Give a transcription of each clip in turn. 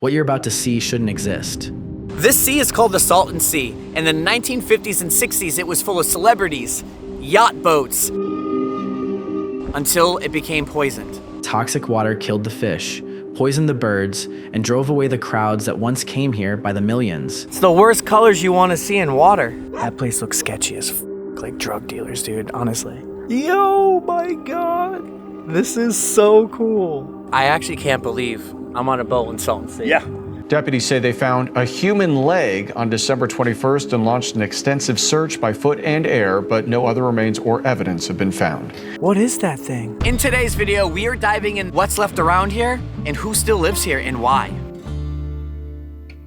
What you're about to see shouldn't exist. This sea is called the Salton Sea. In the 1950s and 60s, it was full of celebrities, yacht boats, until it became poisoned. Toxic water killed the fish, poisoned the birds, and drove away the crowds that once came here by the millions. It's the worst colors you want to see in water. That place looks sketchy as like drug dealers, dude, honestly. Yo, my God. This is so cool. I actually can't believe I'm on a boat in Salton Sea. Yeah. Deputies say they found a human leg on December 21st and launched an extensive search by foot and air, but no other remains or evidence have been found. What is that thing? In today's video, we are diving in what's left around here and who still lives here and why.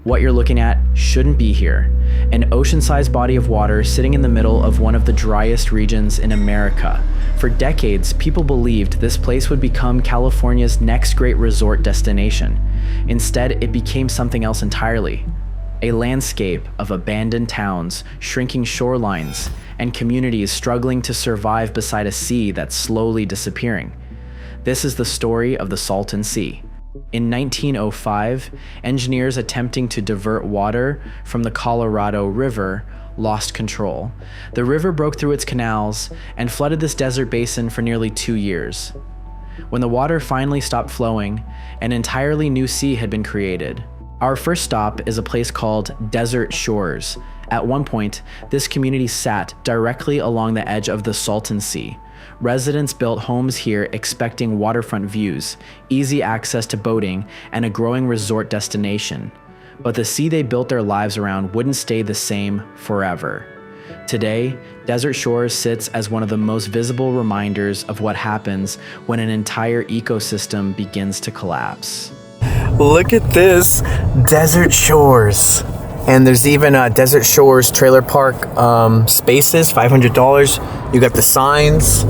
What you're looking at shouldn't be here. An ocean-sized body of water sitting in the middle of one of the driest regions in America. For decades, people believed this place would become California's next great resort destination. Instead, it became something else entirely. A landscape of abandoned towns, shrinking shorelines, and communities struggling to survive beside a sea that's slowly disappearing. This is the story of the Salton Sea. In 1905, engineers attempting to divert water from the Colorado River lost control. The river broke through its canals and flooded this desert basin for nearly 2 years. When the water finally stopped flowing, an entirely new sea had been created. Our first stop is a place called Desert Shores. At one point, this community sat directly along the edge of the Salton Sea. Residents built homes here expecting waterfront views, easy access to boating, and a growing resort destination. But the sea they built their lives around wouldn't stay the same forever. Today, Desert Shores sits as one of the most visible reminders of what happens when an entire ecosystem begins to collapse. Look at this, Desert Shores. And there's even a Desert Shores trailer park spaces, $500. You got the signs.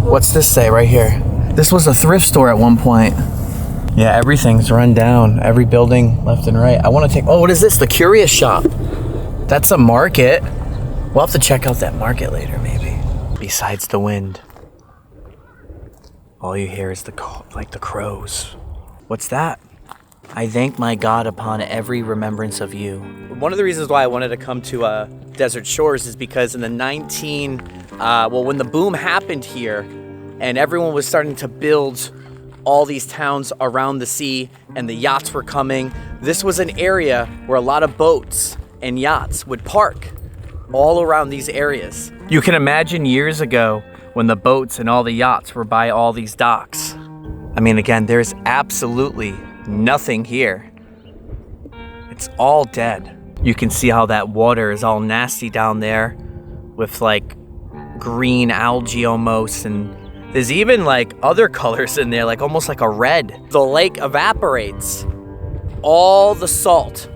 What's this say right here? This was a thrift store at one point. Yeah, everything's run down. Every building left and right. I want to take, oh, what is this? The Curious Shop. That's a market. We'll have to check out that market later, maybe. Besides the wind, all you hear is the crows. What's that? I thank my God upon every remembrance of you. One of the reasons why I wanted to come to Desert Shores is because in the when the boom happened here and everyone was starting to build all these towns around the sea and the yachts were coming, this was an area where a lot of boats and yachts would park all around these areas. You can imagine years ago when the boats and all the yachts were by all these docks. I mean, again, there's absolutely nothing here. It's all dead. You can see how that water is all nasty down there with like green algae almost, and there's even like other colors in there, like almost like a red. The lake evaporates. All the salt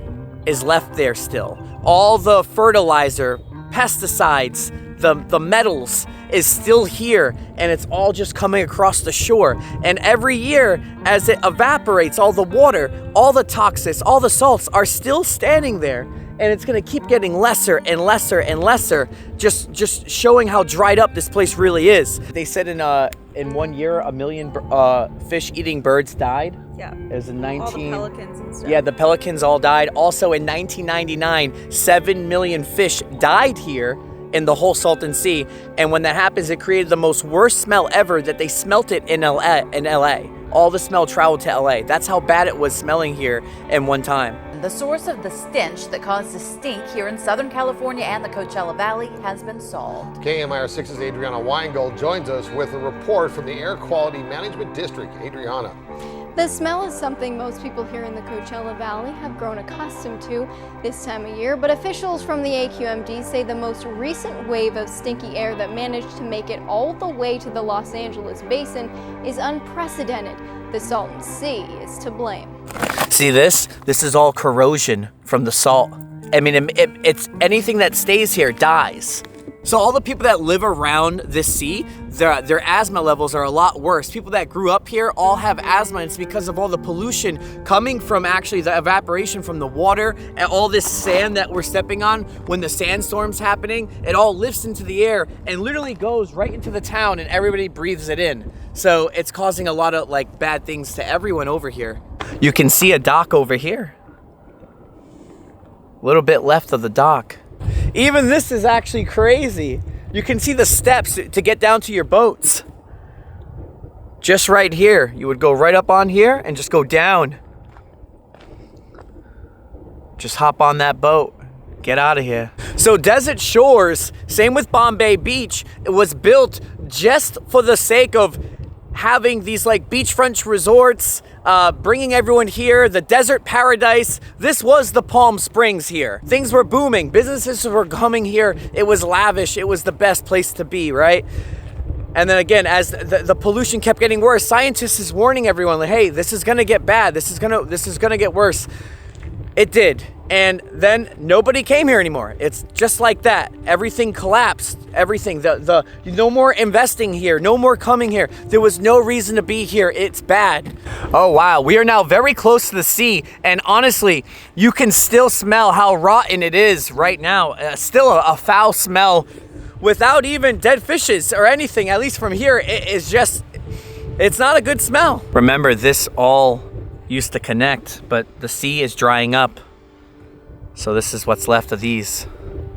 is left there still. All the fertilizer, pesticides, the metals is still here, and it's all just coming across the shore. And every year, as it evaporates, all the water, all the toxics, all the salts are still standing there, and it's gonna keep getting lesser and lesser and lesser, just showing how dried up this place really is. They said in 1 year, 1 million fish-eating birds died. Yeah. It was in 19... All the pelicans and stuff. Yeah, the pelicans all died. Also in 1999, 7 million fish died here in the whole Salton Sea. And when that happens, it created the most worst smell ever that they smelt it in LA. All the smell traveled to LA. That's how bad it was smelling here in one time. The source of the stench that caused the stink here in Southern California and the Coachella Valley has been solved. KMIR6's Adriana Weingold joins us with a report from the Air Quality Management District. Adriana. The smell is something most people here in the Coachella Valley have grown accustomed to this time of year, but officials from the AQMD say the most recent wave of stinky air that managed to make it all the way to the Los Angeles basin is unprecedented. The Salton Sea is to blame. See this? This is all corrosion from the salt. I mean, it's anything that stays here dies. So all the people that live around this sea, their asthma levels are a lot worse. People that grew up here all have asthma, and it's because of all the pollution coming from actually the evaporation from the water and all this sand that we're stepping on. When the sandstorm's happening, it all lifts into the air and literally goes right into the town, and everybody breathes it in. So it's causing a lot of like bad things to everyone over here. You can see a dock over here. A little bit left of the dock. Even this is actually crazy. You can see the steps to get down to your boats. Just right here. You would go right up on here and just go down. Just hop on that boat. Get out of here. So Desert Shores, same with Bombay Beach, it was built just for the sake of having these like beachfront resorts, bringing everyone here, the desert paradise. This was the Palm Springs here. Things were booming. Businesses were coming here. It was lavish. It was the best place to be, right? And then again, as the pollution kept getting worse, scientists is warning everyone, like, hey, this is gonna get bad. This is gonna get worse. It did. And then nobody came here anymore. It's just like that. Everything collapsed. Everything. No more investing here. No more coming here. There was no reason to be here. It's bad. Oh, wow. We are now very close to the sea. And honestly, you can still smell how rotten it is right now. Still a foul smell without even dead fishes or anything. At least from here, it's not a good smell. Remember, this all used to connect, but the sea is drying up. So this is what's left of these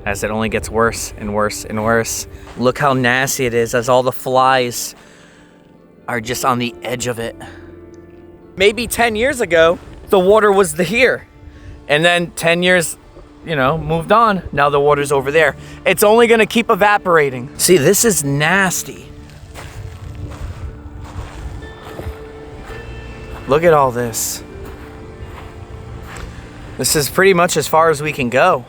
as it only gets worse and worse and worse. Look how nasty it is as all the flies are just on the edge of it. Maybe 10 years ago, the water was here. And then 10 years, moved on. Now the water's over there. It's only gonna keep evaporating. See, this is nasty. Look at all this. This is pretty much as far as we can go.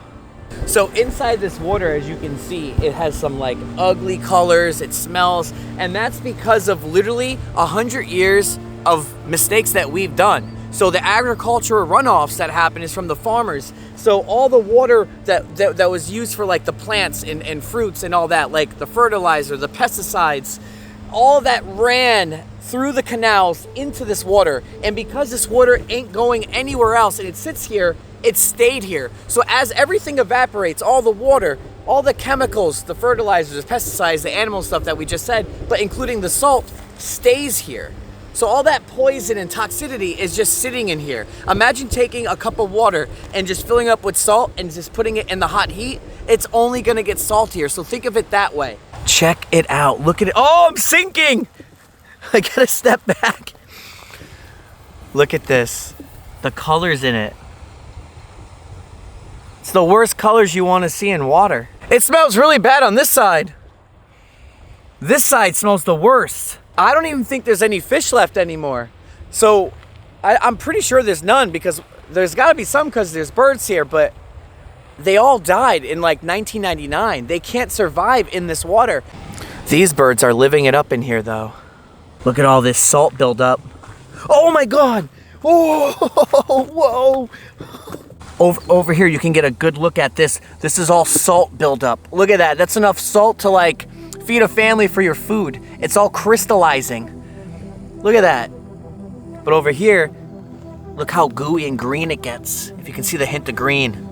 So inside this water, as you can see, it has some like ugly colors, it smells, and that's because of literally 100 years of mistakes that we've done. So the agricultural runoffs that happen is from the farmers. So all the water that was used for like the plants and fruits and all that, like the fertilizer, the pesticides, all that ran through the canals into this water. And because this water ain't going anywhere else and it sits here, it stayed here. So as everything evaporates, all the water, all the chemicals, the fertilizers, the pesticides, the animal stuff that we just said, but including the salt, stays here. So all that poison and toxicity is just sitting in here. Imagine taking a cup of water and just filling up with salt and just putting it in the hot heat. It's only gonna get saltier. So think of it that way. Check it out. Look at it. Oh, I'm sinking. I gotta step back. Look at this. The colors in it. It's the worst colors you want to see in water. It smells really bad on this side. This side smells the worst. I don't even think there's any fish left anymore. So I'm pretty sure there's none, because there's got to be some because there's birds here, but they all died in like 1999. They can't survive in this water. These birds are living it up in here though. Look at all this salt buildup. Oh my God. Oh, whoa. Over here, you can get a good look at this. This is all salt buildup. Look at that. That's enough salt to like feed a family for your food. It's all crystallizing. Look at that. But over here, look how gooey and green it gets. If you can see the hint of green.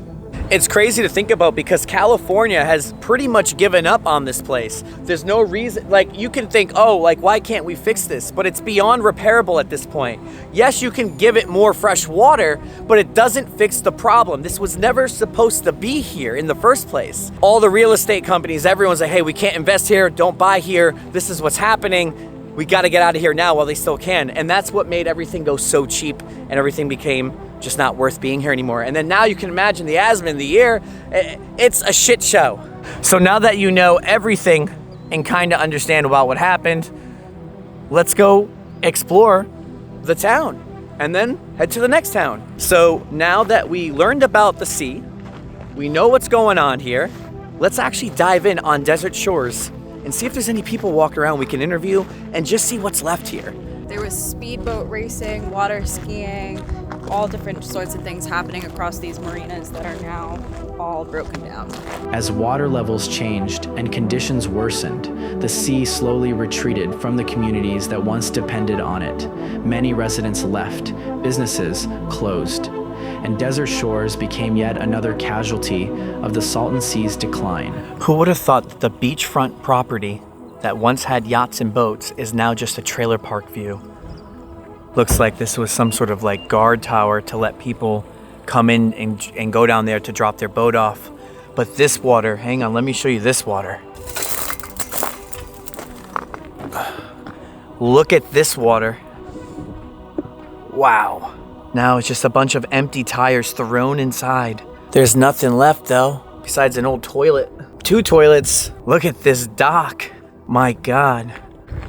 It's crazy to think about because California has pretty much given up on this place. There's no reason, like you can think, oh, like why can't we fix this? But it's beyond repairable at this point. Yes, you can give it more fresh water, but it doesn't fix the problem. This was never supposed to be here in the first place. All the real estate companies, everyone's like, hey, we can't invest here, don't buy here, this is what's happening. We gotta get out of here now while they still can. And that's what made everything go so cheap and everything became just not worth being here anymore. And then now you can imagine the asthma in the air. It's a shit show. So now that you know everything and kind of understand about what happened, let's go explore the town and then head to the next town. So now that we learned about the sea, we know what's going on here, let's actually dive in on Desert Shores and see if there's any people walking around we can interview and just see what's left here. There was speedboat racing, water skiing, all different sorts of things happening across these marinas that are now all broken down. As water levels changed and conditions worsened, the sea slowly retreated from the communities that once depended on it. Many residents left, businesses closed, and Desert Shores became yet another casualty of the Salton Sea's decline. Who would have thought that the beachfront property that once had yachts and boats is now just a trailer park view? Looks like this was some sort of like guard tower to let people come in and go down there to drop their boat off. But this water, hang on, let me show you this water. Look at this water. Wow. Now it's just a bunch of empty tires thrown inside. There's nothing left though, besides an old toilet. 2 toilets. Look at this dock. My God.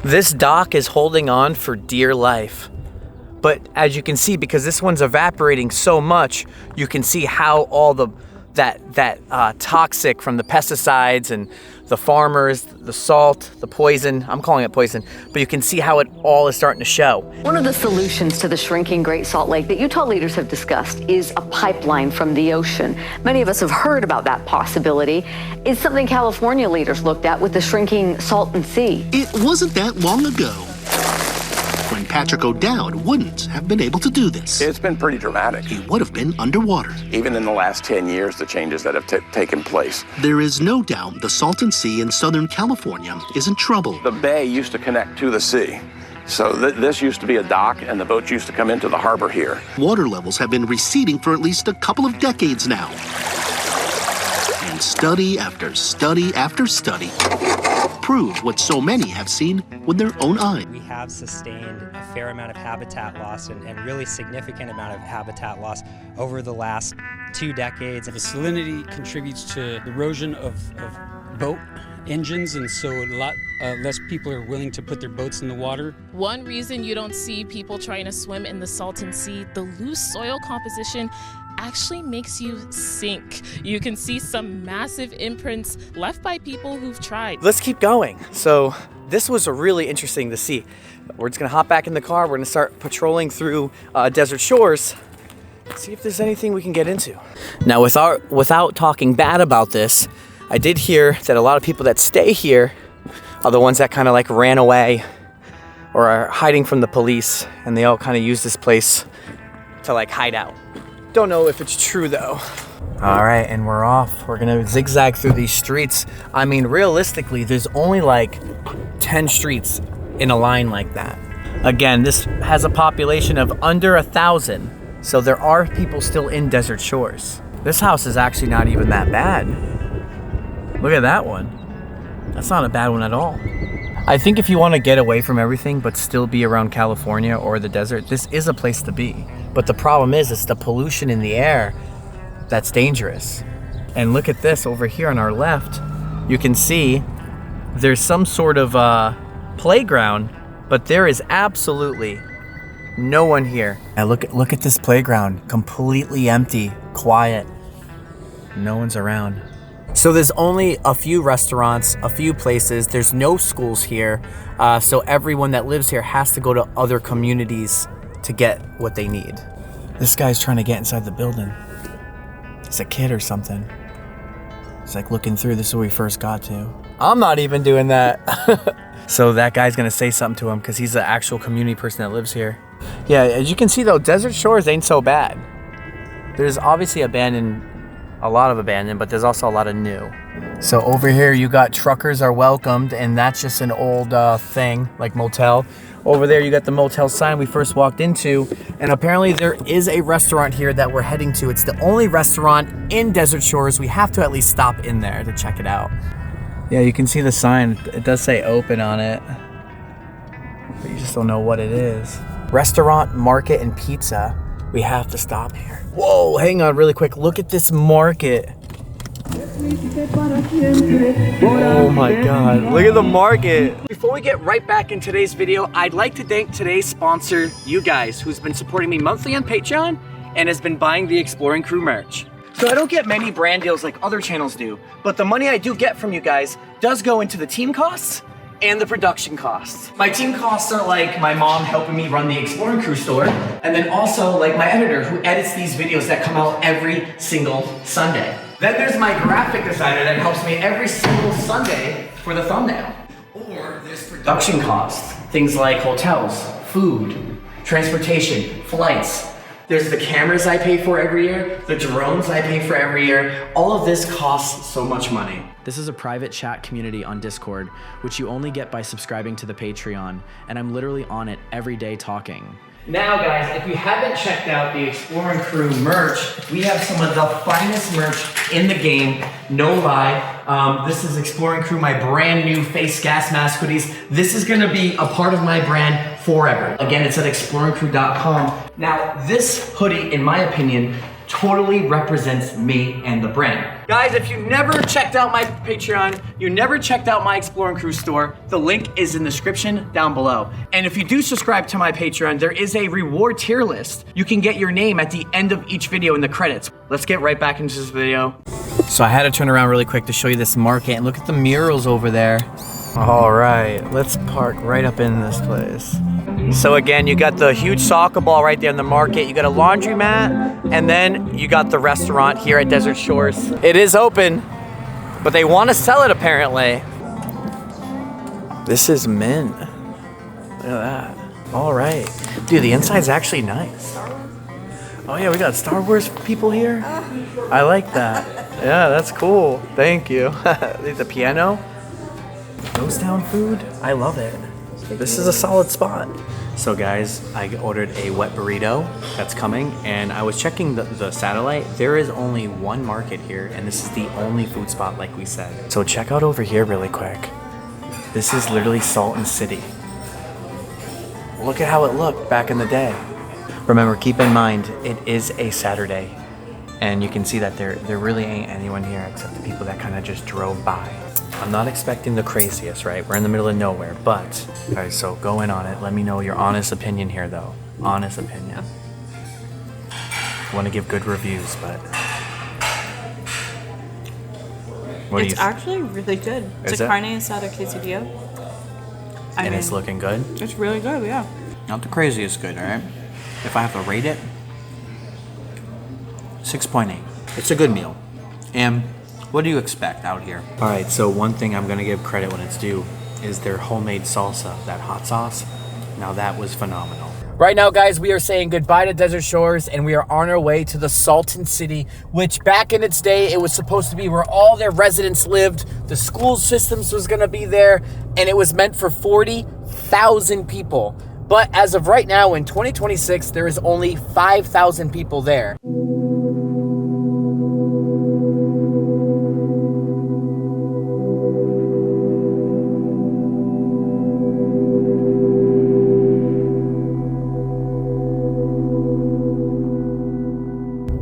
This dock is holding on for dear life. But as you can see, because this one's evaporating so much, you can see how all that toxic from the pesticides and the farmers, the salt, the poison, I'm calling it poison, but you can see how it all is starting to show. One of the solutions to the shrinking Great Salt Lake that Utah leaders have discussed is a pipeline from the ocean. Many of us have heard about that possibility. It's something California leaders looked at with the shrinking Salton Sea. It wasn't that long ago when Patrick O'Dowd wouldn't have been able to do this. It's been pretty dramatic. He would have been underwater. Even in the last 10 years, the changes that have taken place. There is no doubt the Salton Sea in Southern California is in trouble. The bay used to connect to the sea. So this used to be a dock, and the boats used to come into the harbor here. Water levels have been receding for at least a couple of decades now. And study after study after study prove what so many have seen with their own eyes. We have sustained a fair amount of habitat loss and really significant amount of habitat loss over the last 2 decades. The salinity contributes to the erosion of boat engines, and so a lot less people are willing to put their boats in the water. One reason you don't see people trying to swim in the Salton Sea, the loose soil composition actually makes you sink. You can see some massive imprints left by people who've tried. Let's keep going. So this was really interesting to see. We're just gonna hop back in the car. We're gonna start patrolling through Desert Shores, see if there's anything we can get into. Now without talking bad about this, I did hear that a lot of people that stay here are the ones that kind of like ran away or are hiding from the police, and they all kind of use this place to like hide out. Don't know if it's true though. All right, and we're off. We're gonna zigzag through these streets. I mean, realistically, there's only like 10 streets in a line like that. Again, this has a population of under 1,000, so there are people still in Desert Shores. This house is actually not even that bad. Look at that one. That's not a bad one at all. I think if you want to get away from everything but still be around California or the desert, this is a place to be. But the problem is, it's the pollution in the air that's dangerous. And look at this over here on our left. You can see there's some sort of playground, but there is absolutely no one here. And look at this playground, completely empty, quiet. No one's around. So there's only a few restaurants, a few places. There's no schools here. So everyone that lives here has to go to other communities to get what they need. This guy's trying to get inside the building. He's a kid or something. He's like looking through. This is where we first got to. I'm not even doing that. So that guy's gonna say something to him because he's the actual community person that lives here. Yeah, as you can see though, Desert Shores ain't so bad. There's obviously a lot of abandoned, but there's also a lot of new. So over here you got truckers are welcomed, and that's just an old thing, like motel. Over there you got the motel sign we first walked into, and apparently there is a restaurant here that we're heading to. It's the only restaurant in Desert Shores. We have to at least stop in there to check it out. Yeah, you can see the sign. It does say open on it, but you just don't know what it is. Restaurant, market, and pizza. We have to stop here. Whoa, hang on really quick. Look at this market. Oh my God, look at the market. Before we get right back in today's video, I'd like to thank today's sponsor, you guys, who's been supporting me monthly on Patreon and has been buying the Exploring Crew merch. So I don't get many brand deals like other channels do, but the money I do get from you guys does go into the team costs and the production costs. My team costs are like my mom helping me run the Exploring Crew store, and then also like my editor who edits these videos that come out every single Sunday. Then there's my graphic designer that helps me every single Sunday for the thumbnail. Or there's production costs, things like hotels, food, transportation, flights. There's the cameras I pay for every year, the drones I pay for every year. All of this costs so much money. This is a private chat community on Discord, which you only get by subscribing to the Patreon, and I'm literally on it every day talking. Now guys, if you haven't checked out the Exploring Crew merch, we have some of the finest merch in the game, no lie. This is Exploring Crew, my brand new face gas mask hoodies. This is gonna be a part of my brand forever. Again, it's at exploringcrew.com. Now, this hoodie, in my opinion, totally represents me and the brand. Guys, if you never checked out my Patreon, you never checked out my Exploring Crew store, the link is in the description down below. And if you do subscribe to my Patreon, there is a reward tier list. You can get your name at the end of each video in the credits. Let's get right back into this video. So I had to turn around really quick to show you this market, and look at the murals over there. All right, let's park right up in this place. So again, you got the huge soccer ball right there in the market. You got a laundromat, and then you got the restaurant here at Desert Shores. It is open, but they want to sell it apparently. This is mint. Look at that. All right. Dude, the inside's actually nice. Oh yeah, we got Star Wars people here. I like that. Yeah, that's cool. Thank you. The piano. Ghost Town food. I love it. This is a solid spot. So guys, I ordered a wet burrito that's coming, and I was checking the satellite. There is only one market here, and this is the only food spot like we said. So check out over here really quick. This is literally Salton City. Look at how it looked back in the day. Remember, keep in mind, it is a Saturday, and you can see that there really ain't anyone here except the people that kind of just drove by. I'm not expecting the craziest, right? We're in the middle of nowhere, but, all right, so go in on it. Let me know your honest opinion here, though. Honest opinion. I want to give good reviews, but... It's actually really good. It's a carne asada quesadilla. And it's looking good? It's really good, yeah. Not the craziest good, all right? If I have to rate it, 6.8. It's a good meal. And what do you expect out here? All right, so one thing I'm gonna give credit when it's due is their homemade salsa, that hot sauce. Now that was phenomenal. Right now, guys, we are saying goodbye to Desert Shores, and we are on our way to the Salton City, which back in its day, it was supposed to be where all their residents lived. The school systems was gonna be there, and it was meant for 40,000 people. But as of right now, in 2026, there is only 5,000 people there.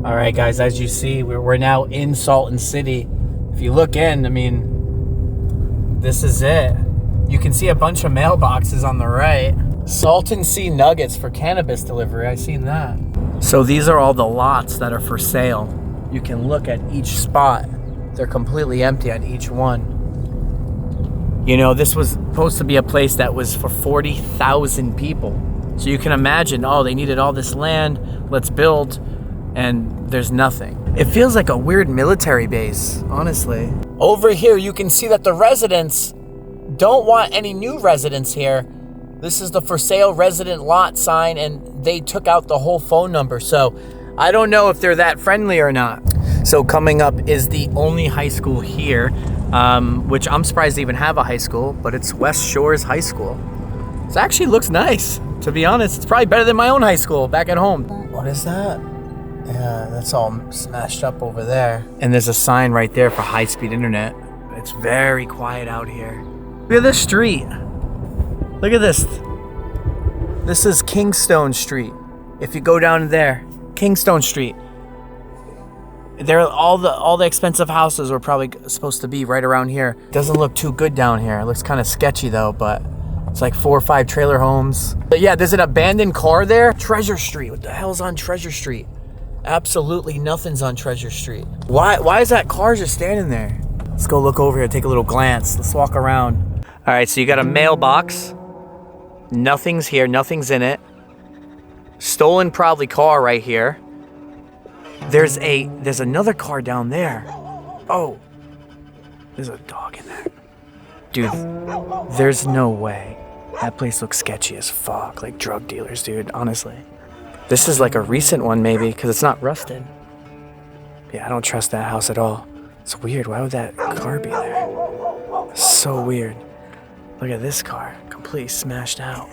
All right, guys, as you see, we're now in Salton City. If you look in, I mean, this is it. You can see a bunch of mailboxes on the right. Salton Sea nuggets for cannabis delivery, I seen that. So these are all the lots that are for sale. You can look at each spot. They're completely empty at each one. You know, this was supposed to be a place that was for 40,000 people. So you can imagine, oh, they needed all this land, let's build, and there's nothing. It feels like a weird military base, honestly. Over here, you can see that the residents don't want any new residents here. This is the for sale resident lot sign, and they took out the whole phone number. So I don't know if they're that friendly or not. So coming up is the only high school here, which I'm surprised they even have a high school, but it's West Shores High School. It actually looks nice, to be honest. It's probably better than my own high school back at home. What is that? Yeah, that's all smashed up over there. And there's a sign right there for high-speed internet. It's very quiet out here. Look at this street. Look at this. This is Kingstone Street. If you go down there, Kingstone Street. There, all the expensive houses were probably supposed to be right around here. Doesn't look too good down here. It looks kind of sketchy though, but it's like 4 or 5 trailer homes. But yeah, there's an abandoned car there. Treasure Street. What the hell's on Treasure Street? Absolutely nothing's on Treasure Street. Why is that car just standing there? Let's go look over here, take a little glance. Let's walk around. All right, so you got a mailbox. Nothing's here, nothing's in it. Stolen probably car right here. There's another car down there. Oh, there's a dog in there. Dude, there's no way. That place looks sketchy as fuck, like drug dealers, dude, honestly. This is like a recent one maybe, because it's not rusted. Yeah, I don't trust that house at all. It's weird, why would that car be there? So weird. Look at this car, completely smashed out.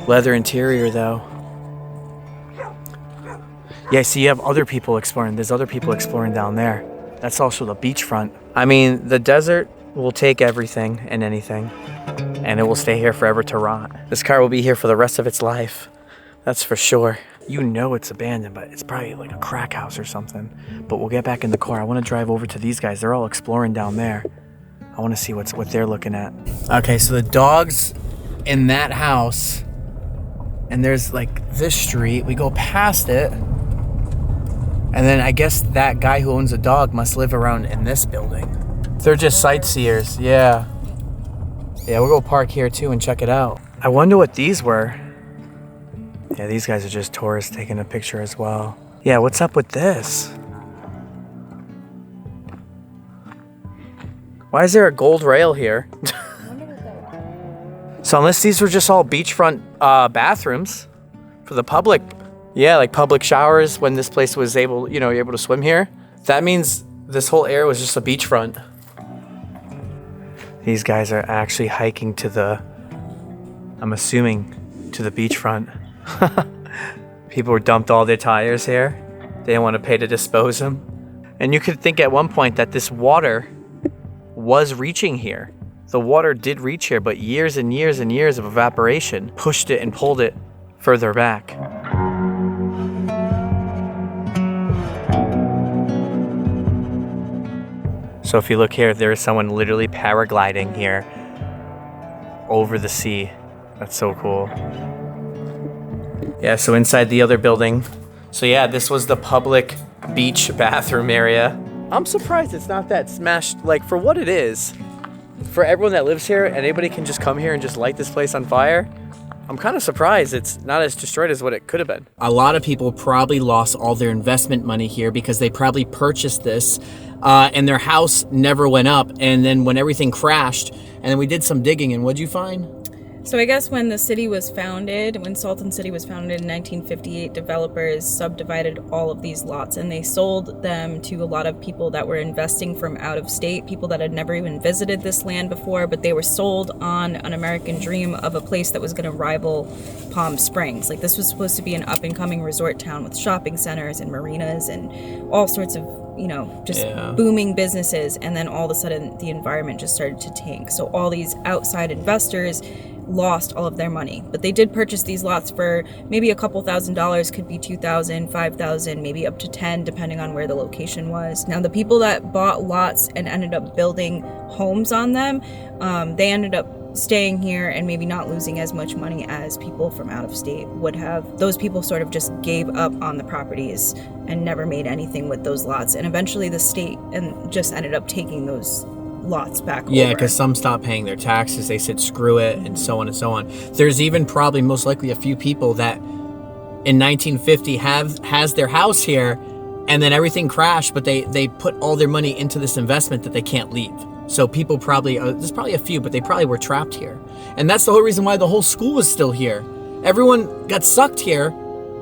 Leather interior though. Yeah, so you have other people exploring. There's other people exploring down there. That's also the beachfront. I mean, the desert will take everything and anything, and it will stay here forever to rot. This car will be here for the rest of its life. That's for sure. You know it's abandoned, but it's probably like a crack house or something. But we'll get back in the car. I want to drive over to these guys. They're all exploring down there. I want to see what they're looking at. Okay, so the dog's in that house, and there's like this street. We go past it, and then I guess that guy who owns the dog must live around in this building. They're just sightseers, yeah. Yeah, we'll go park here too and check it out. I wonder what these were. Yeah, these guys are just tourists taking a picture as well. Yeah, what's up with this? Why is there a gold rail here? So unless these were just all beachfront bathrooms for the public, yeah, like public showers when this place was able to swim here, that means this whole area was just a beachfront. These guys are actually hiking to the, I'm assuming, to the beachfront. People were dumped all their tires here. They didn't want to pay to dispose them. And you could think at one point that this water was reaching here. The water did reach here, but years and years and years of evaporation pushed it and pulled it further back. So if you look here, there is someone literally paragliding here over the sea. That's so cool. Yeah, so inside the other building. So yeah, this was the public beach bathroom area. I'm surprised it's not that smashed, like for what it is. For everyone that lives here, and anybody can just come here and just light this place on fire. I'm kind of surprised it's not as destroyed as what it could have been. A lot of people probably lost all their investment money here because they probably purchased this and their house never went up. And then when everything crashed, and then we did some digging, and what'd you find? So I guess when the city was founded, when Salton City was founded in 1958, developers subdivided all of these lots and they sold them to a lot of people that were investing from out of state, people that had never even visited this land before, but they were sold on an American dream of a place that was going to rival Palm Springs. Like this was supposed to be an up and coming resort town with shopping centers and marinas and all sorts of, booming businesses. And then all of a sudden the environment just started to tank. So all these outside investors lost all of their money, but they did purchase these lots for maybe a couple $1,000s, could be $2,000, $5,000, maybe up to $10,000 depending on where the location was. Now the people that bought lots and ended up building homes on them, they ended up staying here and maybe not losing as much money as people from out of state would have. Those people sort of just gave up on the properties and never made anything with those lots, and eventually the state just ended up taking those lots back over. Yeah, because some stopped paying their taxes. They said screw it, and so on and so on. There's even probably most likely a few people that in 1950 has their house here, and then everything crashed, but they put all their money into this investment that they can't leave. So people probably, there's probably a few, but they probably were trapped here. And that's the whole reason why the whole school is still here. Everyone got sucked here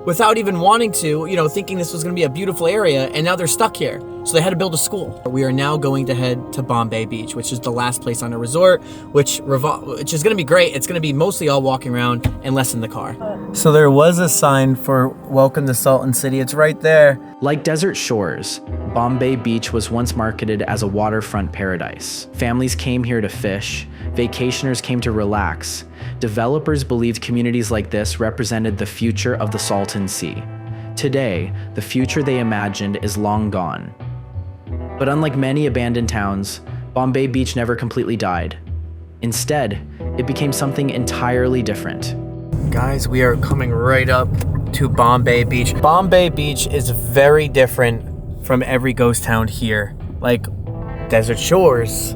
without even wanting to, thinking this was going to be a beautiful area, and now they're stuck here. So they had to build a school. We are now going to head to Bombay Beach, which is the last place on a resort, which is going to be great. It's going to be mostly all walking around and less in the car. So there was a sign for welcome to Salton City. It's right there. Like desert shores, Bombay Beach was once marketed as a waterfront paradise. Families came here to fish, vacationers came to relax. Developers believed communities like this represented the future of the Salton Sea. Today, the future they imagined is long gone. But unlike many abandoned towns, Bombay Beach never completely died. Instead, it became something entirely different. Guys, we are coming right up to Bombay Beach. Bombay Beach is very different from every ghost town here, like Desert Shores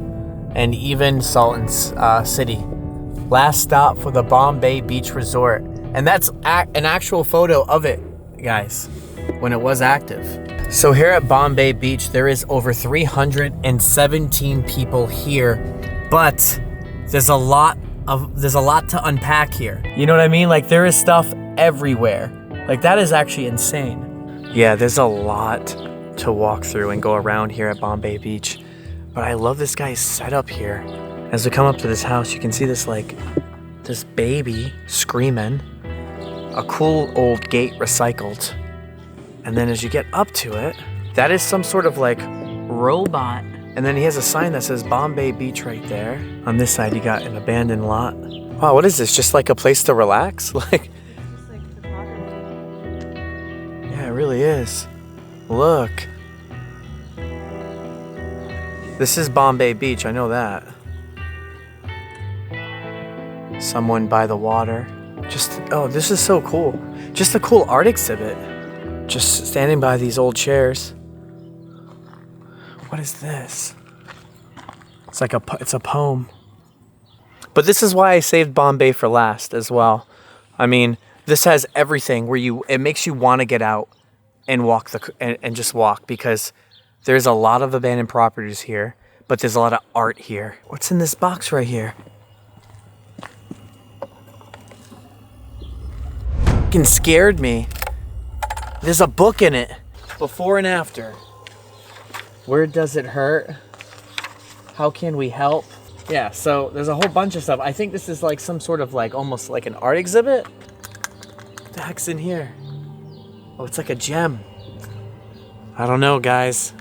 and even Salton City. Last stop for the Bombay Beach Resort. And that's an actual photo of it, guys, when it was active. So here at Bombay Beach, there is over 317 people here, but there's a lot to unpack here. You know what I mean? Like there is stuff everywhere. Like that is actually insane. Yeah, there's a lot to walk through and go around here at Bombay Beach. But I love this guy's setup here. As we come up to this house, you can see this baby screaming. a cool old gate recycled. And then as you get up to it, that is some sort of like robot. And then he has a sign that says Bombay Beach right there. On this side, you got an abandoned lot. Wow, what is this? Just like a place to relax? Like, yeah, it really is. Look. This is Bombay Beach, I know that. Someone by the water. Just, oh, this is so cool. Just a cool art exhibit. Just standing by these old chairs. What is this? It's like it's a poem. But this is why I saved Bombay for last as well. I mean, this has everything where it makes you want to get out and walk and just walk, because there's a lot of abandoned properties here, but there's a lot of art here. What's in this box right here? Fucking scared me. There's a book in it. Before and after. Where does it hurt? How can we help? Yeah, so there's a whole bunch of stuff. I think this is like some sort of like almost like an art exhibit. What the heck's in here? Oh, it's like a gem. I don't know, guys.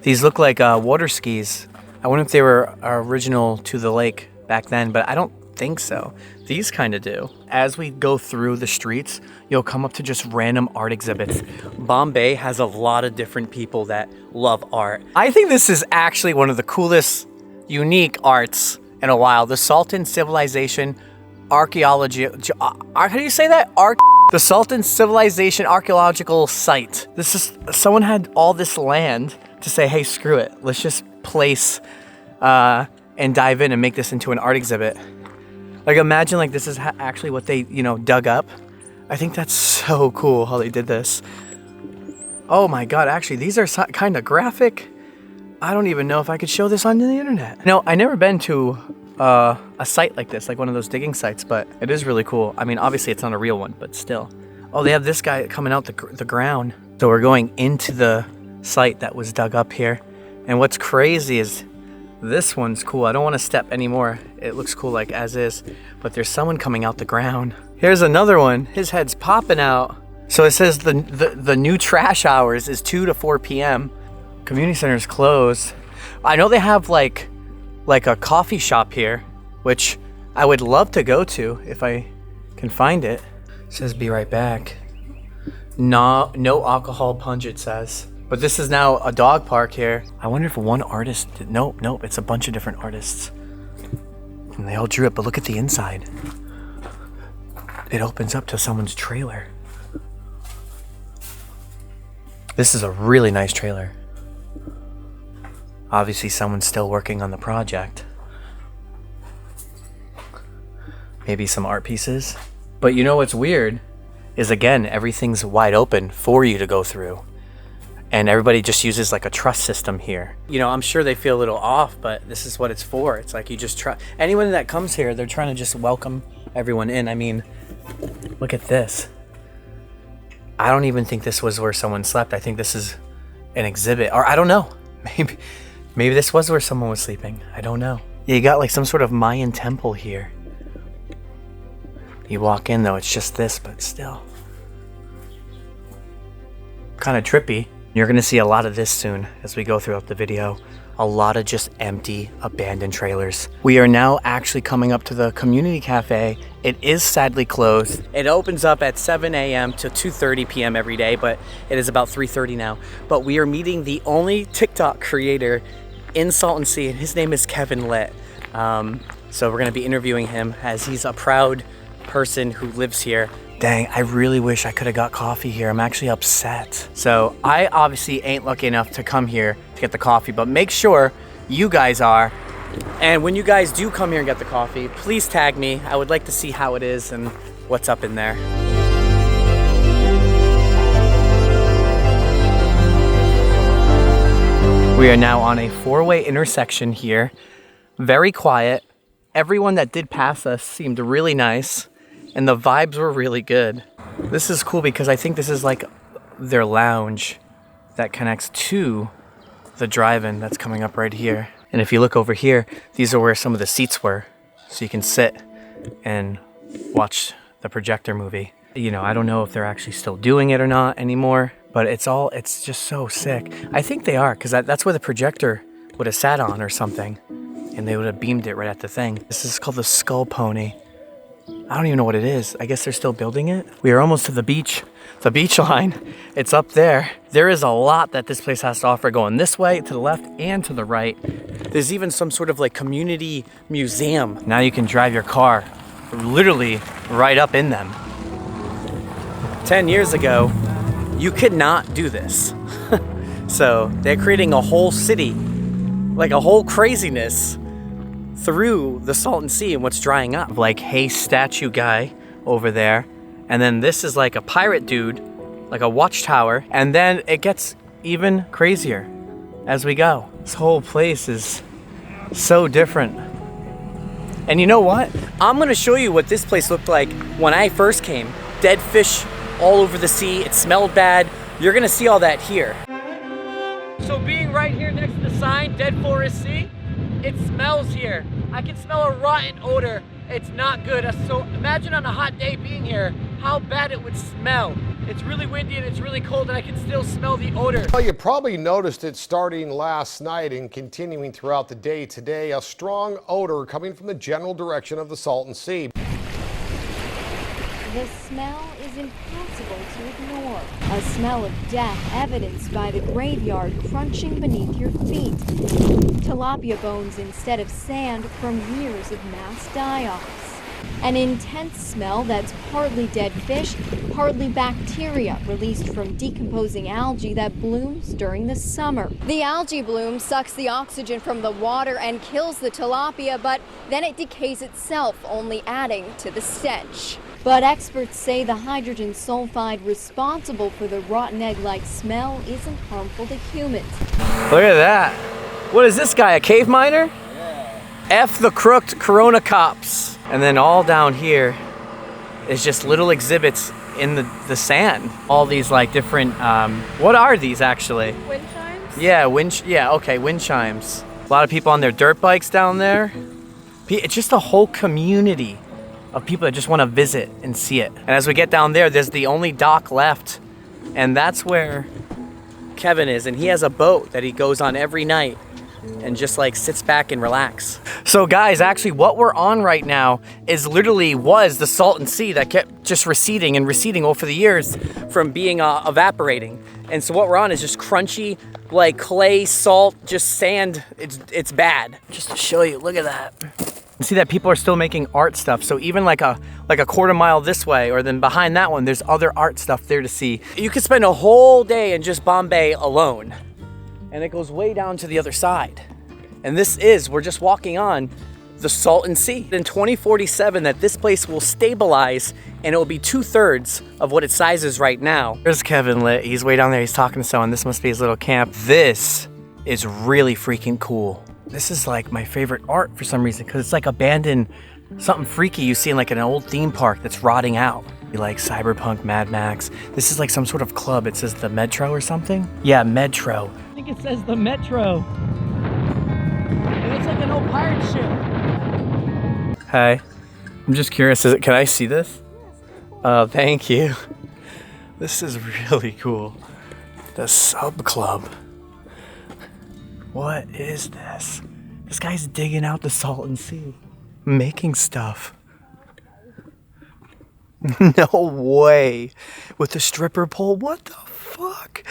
These look like water skis. I wonder if they were original to the lake back then, but I don't think so. These kind of do. As we go through the streets, you'll come up to just random art exhibits. Bombay has a lot of different people that love art. I think this is actually one of the coolest, unique arts in a while. The Salton Civilization Archaeology. How do you say that? The Salton Civilization Archaeological Site. This is, someone had all this land to say, hey, screw it. Let's just place and dive in and make this into an art exhibit. Like, imagine like this is actually what they, dug up. I think that's so cool how they did this. Oh my God, actually, these are kind of graphic. I don't even know if I could show this on the internet. No, I never been to a site like this, like one of those digging sites, but it is really cool. I mean, obviously it's not a real one, but still. Oh, they have this guy coming out the ground. So we're going into the site that was dug up here. And what's crazy is this one's cool. I don't want to step anymore. It looks cool like as is, but there's someone coming out the ground. Here's another one. His head's popping out. So it says the new trash hours is 2 to 4 p.m. Community center is closed. I know they have like a coffee shop here, which I would love to go to if I can find it. It says be right back. No alcohol punch, it says. But this is now a dog park here. I wonder if one artist nope, it's a bunch of different artists. And they all drew it, but look at the inside. It opens up to someone's trailer. This is a really nice trailer. Obviously someone's still working on the project. Maybe some art pieces. But you know what's weird is, again, everything's wide open for you to go through. And everybody just uses like a truss system here. I'm sure they feel a little off, but this is what it's for. It's like you just trust. Anyone that comes here, they're trying to just welcome everyone in. I mean, look at this. I don't even think this was where someone slept. I think this is an exhibit, or I don't know. Maybe this was where someone was sleeping. I don't know. Yeah, you got like some sort of Mayan temple here. You walk in though, it's just this, but still. Kind of trippy. You're gonna see a lot of this soon as we go throughout the video. A lot of just empty, abandoned trailers. We are now actually coming up to the community cafe. It is sadly closed. It opens up at 7 a.m. to 2:30 p.m. every day, but it is about 3:30 now. But we are meeting the only TikTok creator in Salton Sea, and his name is Kevin Litt. So we're gonna be interviewing him as he's a proud person who lives here. Dang, I really wish I could have got coffee here. I'm actually upset. So I obviously ain't lucky enough to come here to get the coffee, but make sure you guys are. And when you guys do come here and get the coffee, please tag me. I would like to see how it is and what's up in there. We are now on a 4-way intersection here. Very quiet. Everyone that did pass us seemed really nice. And the vibes were really good. This is cool because I think this is like their lounge that connects to the drive-in that's coming up right here. And if you look over here, these are where some of the seats were. So you can sit and watch the projector movie. You know, I don't know if they're actually still doing it or not anymore, but it's just so sick. I think they are, because that's where the projector would have sat on or something, and they would have beamed it right at the thing. This is called the Skull Pony. I don't even know what it is. I guess they're still building it. We are almost to the beach line. It's up there. There is a lot that this place has to offer, going this way, to the left, and to the right. There's even some sort of like community museum. Now you can drive your car literally right up in them. 10 years ago, you could not do this. So they're creating a whole city, like a whole craziness through the Salton Sea and what's drying up. Like, hey, statue guy over there. And then this is like a pirate dude, like a watchtower. And then it gets even crazier as we go. This whole place is so different. And you know what? I'm gonna show you what this place looked like when I first came. Dead fish all over the sea. It smelled bad. You're gonna see all that here. So being right here next to the sign, Dead Forest Sea, it smells here. I can smell a rotten odor. It's not good. So imagine on a hot day being here, how bad it would smell. It's really windy and it's really cold and I can still smell the odor. Well, you probably noticed it starting last night and continuing throughout the day today. A strong odor coming from the general direction of the Salton Sea. The smell is impossible to ignore. A smell of death evidenced by the graveyard crunching beneath your feet. Tilapia bones instead of sand from years of mass die-offs. An intense smell that's partly dead fish, partly bacteria released from decomposing algae that blooms during the summer. The algae bloom sucks the oxygen from the water and kills the tilapia, but then it decays itself, only adding to the stench. But experts say the hydrogen sulfide responsible for the rotten egg-like smell isn't harmful to humans. Look at that. What is this guy, a cave miner? Yeah. F the crooked Corona cops. And then all down here is just little exhibits in the sand. All these like different, what are these actually? Wind chimes? Yeah, wind chimes. A lot of people on their dirt bikes down there. It's just a whole community of people that just want to visit and see it. And as we get down there, there's the only dock left. And that's where Kevin is. And he has a boat that he goes on every night and just like sits back and relax. So guys, actually what we're on right now was the Salton Sea that kept just receding and receding over the years from being evaporating. And so what we're on is just crunchy, like clay, salt, just sand. It's bad. Just to show you, look at that. And see that people are still making art stuff. So even like a quarter mile this way, or then behind that one, there's other art stuff there to see. You could spend a whole day in just Bombay alone. And it goes way down to the other side. And we're just walking on the Salton Sea. In 2047, that this place will stabilize and it will be 2/3 of what its size is right now. There's Kevin lit, he's way down there, he's talking to someone. This must be his little camp. This is really freaking cool. This is like my favorite art for some reason, because it's like abandoned, something freaky you see in like an old theme park that's rotting out. You like Cyberpunk, Mad Max. This is like some sort of club. It says the Metro or something? Yeah, Metro. I think it says the Metro. And it's like an old pirate ship. Hi, I'm just curious, can I see this? Oh, thank you. This is really cool. The Sub Club. What is this? This guy's digging out the Salton Sea, making stuff. No way. With a stripper pole? What the fuck?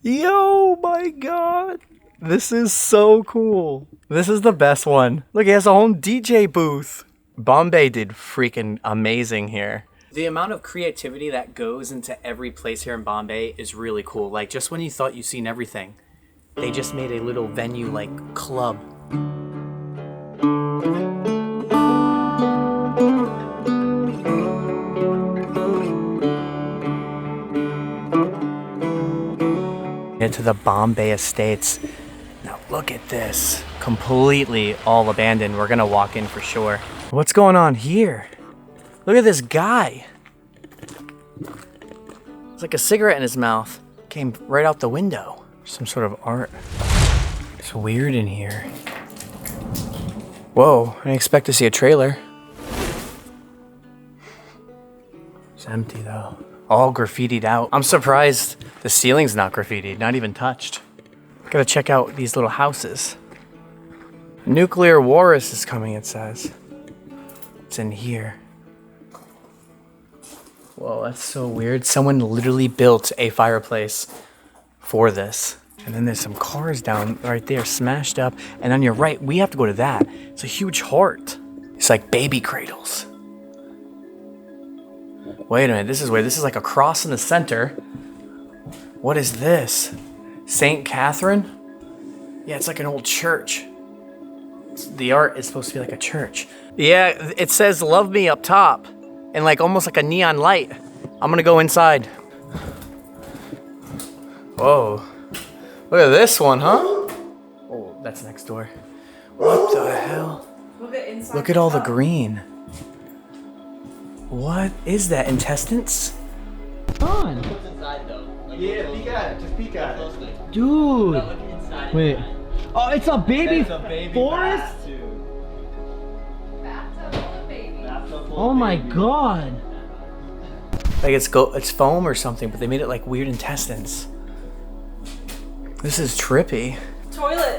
Yo, my God. This is so cool. This is the best one. Look, he has a whole DJ booth. Bombay did freaking amazing here. The amount of creativity that goes into every place here in Bombay is really cool. Like, just when you thought you've seen everything, they just made a little venue like club. Into the Bombay Estates. Now look at this. Completely all abandoned. We're gonna walk in for sure. What's going on here? Look at this guy. It's like a cigarette in his mouth. Came right out the window. Some sort of art. It's weird in here. Whoa, I didn't expect to see a trailer. It's empty though. All graffitied out. I'm surprised the ceiling's not graffitied, not even touched. Gotta check out these little houses. Nuclear Walrus is coming, it says. It's in here. Whoa, that's so weird. Someone literally built a fireplace for this. And then there's some cars down right there, smashed up. And on your right, we have to go to that. It's a huge heart. It's like baby cradles. Wait a minute, this is weird. This is like a cross in the center. What is this? St. Catherine? Yeah, it's like an old church. The art is supposed to be like a church. Yeah, it says love me up top. And like almost like a neon light. I'm gonna go inside. Whoa. Look at this one, huh? Oh, that's next door. What the hell? Look at all the green. What is that? Intestines? On. Yeah, peek at it. Just peek at it. Dude. Wait. Oh, it's a baby forest? Oh my god. Like it's foam or something, but they made it like weird intestines. This is trippy.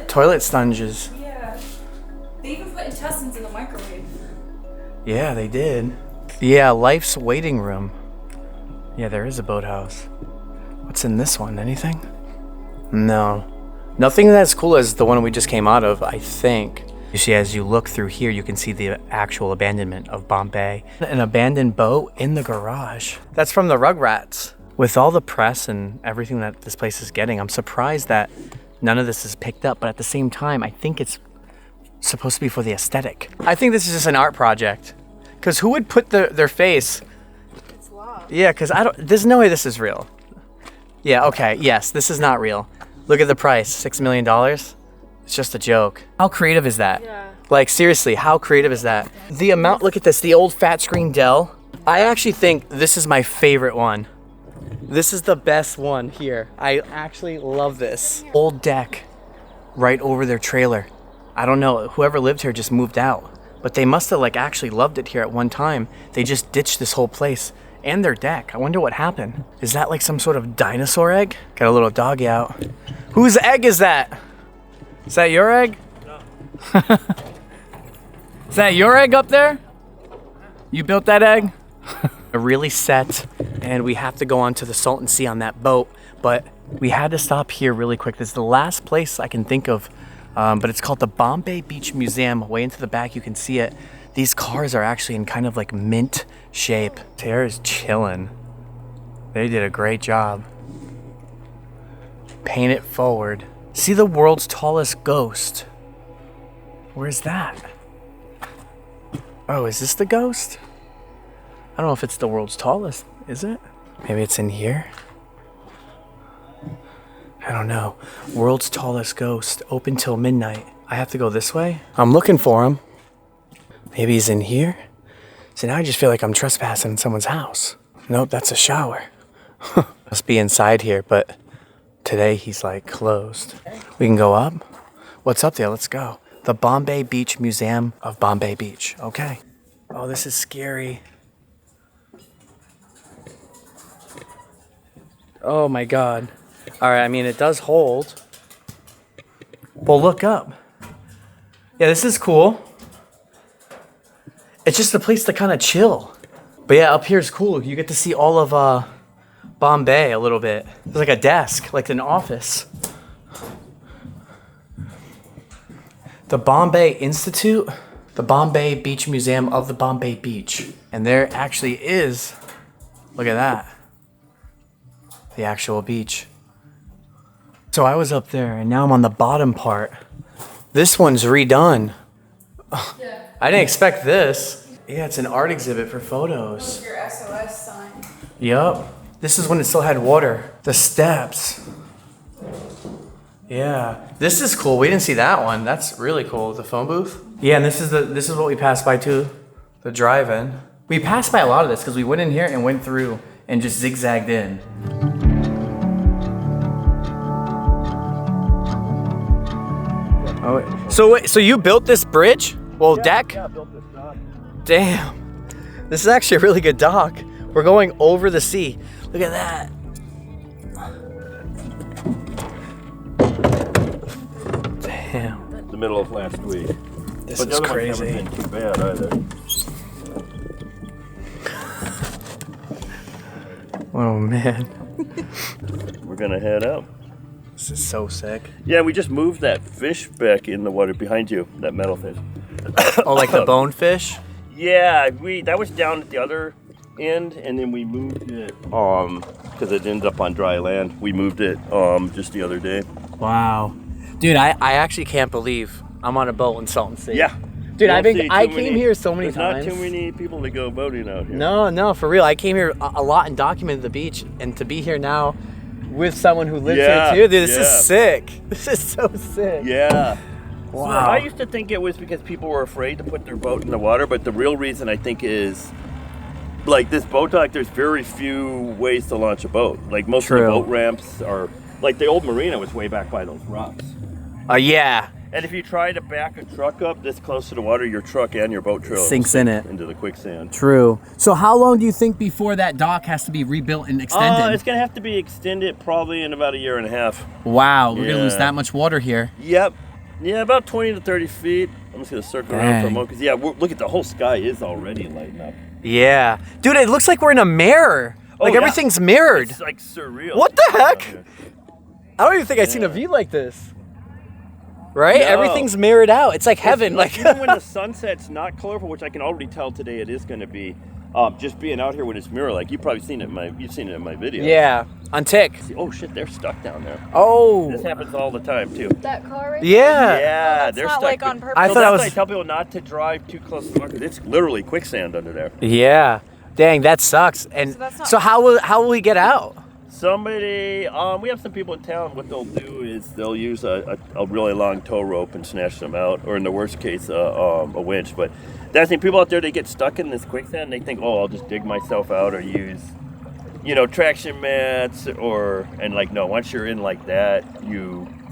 Toilet sponges. Yeah. They even put intestines in the microwave. Yeah, they did. Yeah, life's waiting room. Yeah, there is a boathouse. What's in this one? Anything? No. Nothing as cool as the one we just came out of, I think. You see, as you look through here, you can see the actual abandonment of Bombay. An abandoned boat in the garage. That's from the Rugrats. With all the press and everything that this place is getting, I'm surprised that none of this is picked up, but at the same time, I think it's supposed to be for the aesthetic. I think this is just an art project. Because who would put their face? It's locked. Yeah, because there's no way this is real. Yeah, okay, yes, this is not real. Look at the price, $6 million. It's just a joke. How creative is that? Yeah. Like, seriously, how creative is that? The amount, look at this, the old fat screen Dell. I actually think this is my favorite one. This is the best one here. I actually love this. Old deck right over their trailer. I don't know, whoever lived here just moved out. But they must have like actually loved it here at one time. They just ditched this whole place and their deck. I wonder what happened. Is that like some sort of dinosaur egg? Got a little doggy out. Whose egg is that? Is that your egg? No. Is that your egg up there? You built that egg? Really set, and we have to go on to the Salton Sea on that boat, but we had to stop here really quick. This is the last place I can think of, but it's called the Bombay Beach Museum. Way into the back, you can see it. These cars are actually in kind of like mint shape. Tara is chilling. They did a great job. Paint it forward. See the world's tallest ghost. Where's that? Oh, is this the ghost? I don't know if it's the world's tallest, is it? Maybe it's in here? I don't know. World's tallest ghost, open till midnight. I have to go this way? I'm looking for him. Maybe he's in here? So now I just feel like I'm trespassing in someone's house. Nope, that's a shower. Must be inside here, but today he's like closed. We can go up? What's up there? Let's go. The Bombay Beach Museum of Bombay Beach. Okay. Oh, this is scary. Oh my God. All right, I mean, it does hold. Well, look up. Yeah, this is cool. It's just a place to kind of chill. But yeah, up here is cool. You get to see all of Bombay a little bit. There's like a desk, like an office. The Bombay Institute, the Bombay Beach Museum of the Bombay Beach. And there actually is, look at that. The actual beach. So I was up there and now I'm on the bottom part. This one's redone. Yeah. I didn't expect this. Yeah, it's an art exhibit for photos. Where's your SOS sign? Yup. This is when it still had water. The steps. Yeah. This is cool. We didn't see that one. That's really cool. The phone booth. Yeah, and this is what we passed by too. The drive-in. We passed by a lot of this because we went in here and went through and just zigzagged in. Oh, so you built this bridge? Well, deck? Yeah, I built this dock. Damn. This is actually a really good dock. We're going over the sea. Look at that. Damn. The middle of last week. This but is the other crazy. Ones haven't been too bad either. Oh man. We're gonna head out. This is so sick. Yeah, we just moved that fish back in the water behind you, that metal fish. Oh, like the bonefish? Yeah, that was down at the other end, and then we moved it because it ended up on dry land. We moved it just the other day. Wow. Dude, I actually can't believe I'm on a boat in Salton Sea. Yeah. Dude, I came here so many There's times. not too many people that go boating out here. No, for real. I came here a lot and documented the beach, and to be here now with someone who lives here too, dude, this is sick. This is so sick. Yeah. Wow. So I used to think it was because people were afraid to put their boat in the water, but the real reason I think is, like this boat dock, there's very few ways to launch a boat. Like most of the boat ramps are, like the old marina was way back by those rocks. Yeah. And if you try to back a truck up this close to the water, your truck and your boat trailer Sinks in it. into the quicksand. True. So how long do you think before that dock has to be rebuilt and extended? It's going to have to be extended probably in about a year and a half. Wow, we're going to lose that much water here. Yep. Yeah, about 20 to 30 feet. I'm just going to circle around for a moment. Because, look at the whole sky is already lighting up. Yeah. Dude, it looks like we're in a mirror. Like everything's mirrored. It's like surreal. What the heck? I don't even think I've seen a view like this. Right? No. Everything's mirrored out. It's like heaven. Like even when the sunset's not colorful, which I can already tell today it is going to be, just being out here when it's mirror like, you've probably seen it in my video. Yeah, on Tick. Oh shit, they're stuck down there. Oh. This happens all the time too. That car right Yeah. Yeah, that's they're not stuck. like on purpose. I thought that's why I tell people not to drive too close to the water. It's literally quicksand under there. Yeah. Dang, that sucks. And so how will we get out? Somebody, we have some people in town. What they'll do is they'll use a really long tow rope and snatch them out, or in the worst case, a winch. But that's the thing. People out there, they get stuck in this quicksand. And they think, oh, I'll just dig myself out or use, traction mats no. Once you're in like that,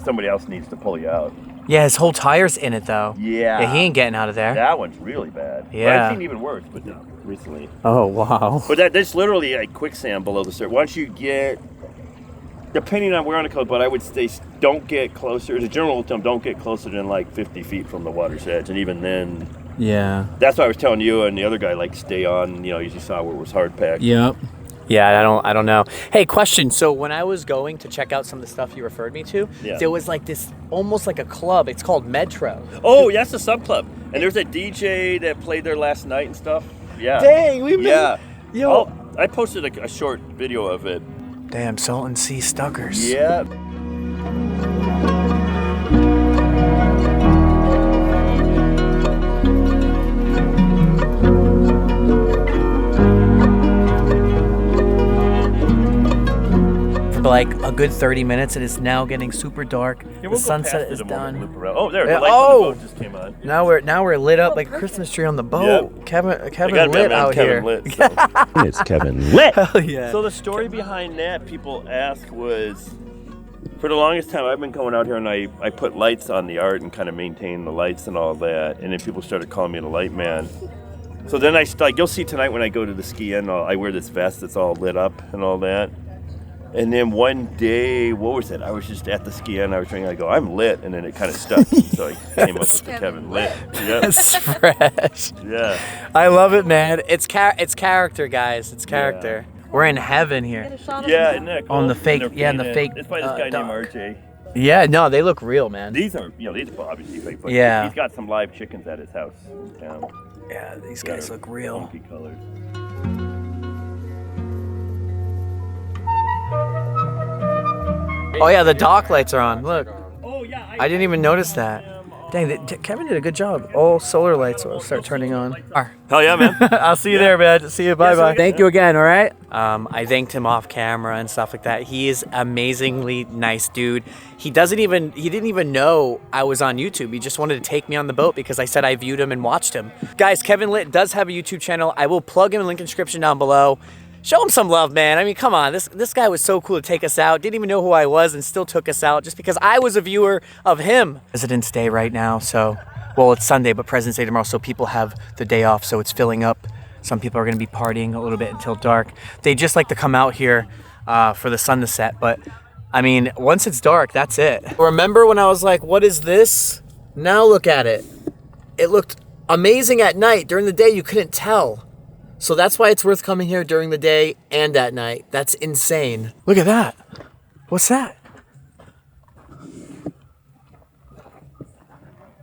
somebody else needs to pull you out. Yeah, his whole tire's in it though. Yeah. He ain't getting out of there. That one's really bad. Yeah. But I've seen even worse, but no, recently. Oh wow. But that's literally like quicksand below the surface. Once you get, depending on where on the coast, but I would say don't get closer. As a general rule of thumb, don't get closer than like 50 feet from the water's edge, and even then. Yeah. That's why I was telling you and the other guy, like, stay on. You saw where it was hard packed. Yep. Yeah, I don't know. Hey, question. So when I was going to check out some of the stuff you referred me to, there was like this, almost like a club. It's called Metro. Oh, yeah, that's a sub club. And there's a DJ that played there last night and stuff. Yeah. Dang, we made. Yo. I posted a short video of it. Damn, Salton Sea Stuckers. Yeah. Like a good 30 minutes, and it's now getting super dark. We'll the sunset is done. Oh, there! The lights on the boat just came on. Now we're lit up like a Christmas tree on the boat. Yep. Kevin lit out Kevin here. Lit, so. It's Kevin Lit. Hell yeah. So the story behind that, people ask, was for the longest time I've been going out here and I put lights on the art and kind of maintain the lights and all that, and then people started calling me the light man. So then you'll see tonight when I go to the ski in, I wear this vest that's all lit up and all that. And then one day, what was it? I was just at the ski and I was drinking. I go, I'm lit, and then it kind of stuck. So I came up with the Kevin Lit. Yeah. That's fresh. Yeah. I love it, man. It's character, guys. It's character. Yeah. We're in heaven here. Yeah, isn't that cool? On the fake, in the fake. It's by this guy named RJ. Yeah, no, they look real, man. These are obviously fake, but yeah. He's got some live chickens at his house in town. Yeah, these guys look real. Funky colors. Oh yeah, the dock lights are on. Look. Oh yeah. I didn't even notice that. Dang, Kevin did a good job. All solar lights will start turning on. Hell yeah, man. I'll see you there, man. See you. Bye-bye. Thank you again, all right? I thanked him off camera and stuff like that. He is amazingly nice dude. He didn't even know I was on YouTube. He just wanted to take me on the boat because I said I viewed him and watched him. Guys, Kevin Lit does have a YouTube channel. I will plug him in the link in the description down below. Show him some love, man. I mean, come on. This guy was so cool to take us out. Didn't even know who I was and still took us out just because I was a viewer of him. President's Day right now, so, well, it's Sunday, but President's Day tomorrow, so people have the day off, so it's filling up Some people are going to be partying a little bit until dark. They just like to come out here for the sun to set. But I mean, once it's dark, that's it. Remember when I was like, what is this? Now look at it. It looked amazing at night. During the day, you couldn't tell. So that's why it's worth coming here during the day and at night. That's insane. Look at that. What's that?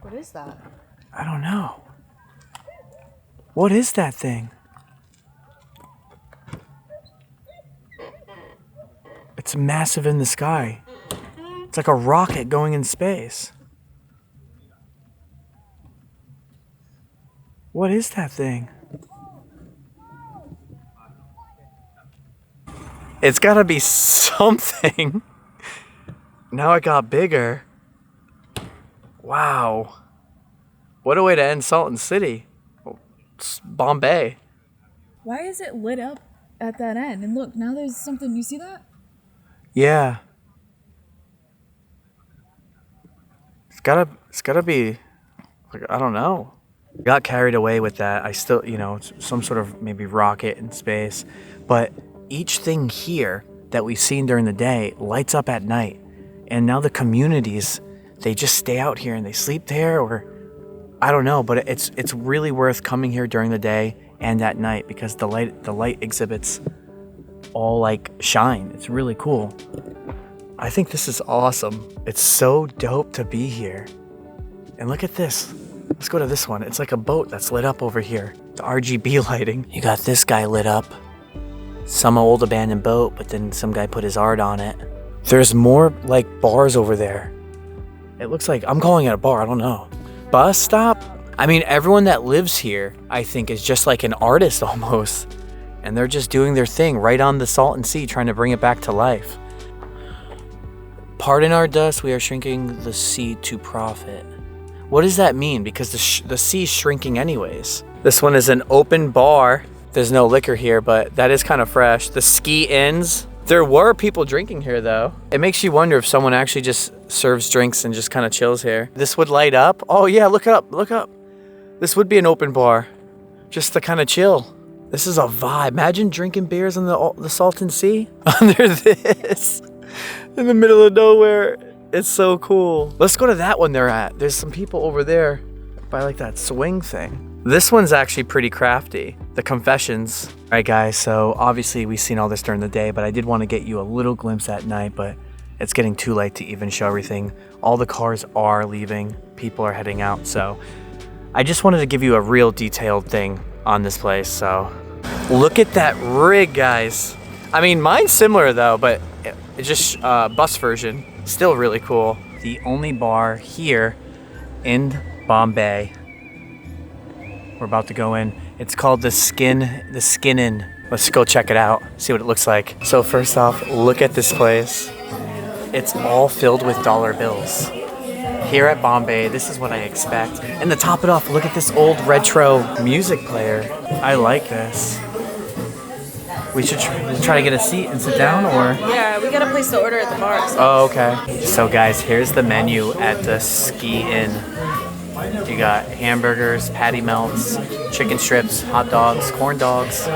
What is that? I don't know. What is that thing? It's massive in the sky. It's like a rocket going in space. What is that thing? It's gotta be something. Now it got bigger. Wow. What a way to end Salton City. It's Bombay. Why is it lit up at that end? And look, now there's something, you see that? Yeah. It's gotta be, like, I don't know. Got carried away with that. I still, you know, it's some sort of maybe rocket in space. But each thing here that we've seen during the day lights up at night. And now the communities, they just stay out here and they sleep there, or I don't know, but it's really worth coming here during the day and at night because the light exhibits all like shine. It's really cool. I think this is awesome. It's so dope to be here. And look at this. Let's go to this one. It's like a boat that's lit up over here. The RGB lighting. You got this guy lit up. Some old abandoned boat, but then some guy put his art on it. There's more like bars over there. It looks like, I'm calling it a bar, I don't know. Bus stop? I mean, everyone that lives here, I think, is just like an artist almost. And they're just doing their thing right on the Salton Sea, trying to bring it back to life. Pardon our dust, we are shrinking the sea to profit. What does that mean? Because the sea's shrinking anyways. This one is an open bar. There's no liquor here, but that is kind of fresh. The ski inns. There were people drinking here though. It makes you wonder if someone actually just serves drinks and just kind of chills here. This would light up. Oh yeah, look it up, look up. This would be an open bar, just to kind of chill. This is a vibe. Imagine drinking beers in the Salton Sea under this, in the middle of nowhere. It's so cool. Let's go to that one they're at. There's some people over there by like that swing thing. This one's actually pretty crafty. The Confessions. All right, guys, so obviously we've seen all this during the day, but I did want to get you a little glimpse at night, but it's getting too late to even show everything. All the cars are leaving. People are heading out, so I just wanted to give you a real detailed thing on this place, so. Look at that rig, guys. I mean, mine's similar though, but it's just bus version. Still really cool. The only bar here in Bombay. We're about to go in. It's called the Skin Inn. Let's go check it out, see what it looks like. So first off, look at this place. It's all filled with dollar bills. Here at Bombay, this is what I expect. And to top it off, look at this old retro music player. I like this. We should try to get a seat and sit down, or? Yeah, we got a place to order at the bar. So. Oh, okay. So guys, here's the menu at the Ski Inn. You got hamburgers, patty melts, chicken strips, hot dogs, corn dogs.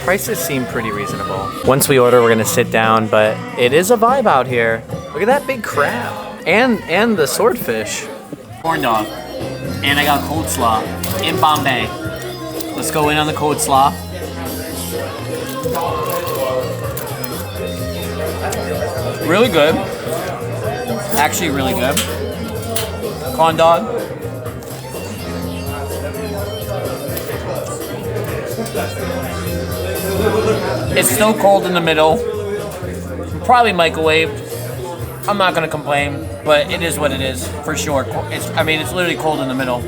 Prices seem pretty reasonable. Once we order, we're gonna sit down, but it is a vibe out here. Look at that big crab. And the swordfish. Corn dog. And I got cold slaw in Bombay. Let's go in on the cold slaw. Really good. Actually really good. Corn dog. It's still cold in the middle. Probably microwaved. I'm not gonna complain, but it is what it is, for sure. It's literally cold in the middle.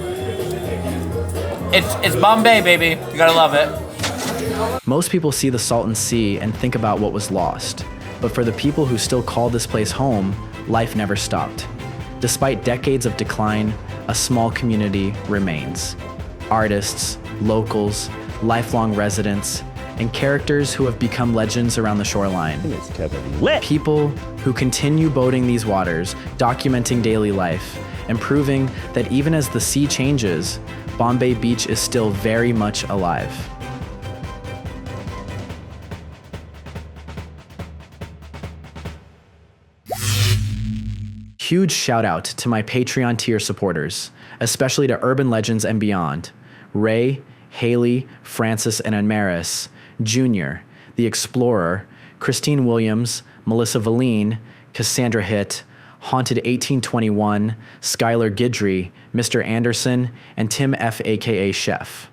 It's Bombay, baby. You gotta love it. Most people see the Salton Sea and think about what was lost. But for the people who still call this place home, life never stopped. Despite decades of decline, a small community remains. Artists, locals, lifelong residents, and characters who have become legends around the shoreline. People who continue boating these waters, documenting daily life, and proving that even as the sea changes, Bombay Beach is still very much alive. Huge shout out to my Patreon tier supporters, especially to Urban Legends and Beyond, Ray, Haley, Francis and Amaris, Junior, The Explorer, Christine Williams, Melissa Valine, Cassandra Hitt, Haunted 1821, Skylar Gidry, Mr. Anderson, and Tim F. aka Chef.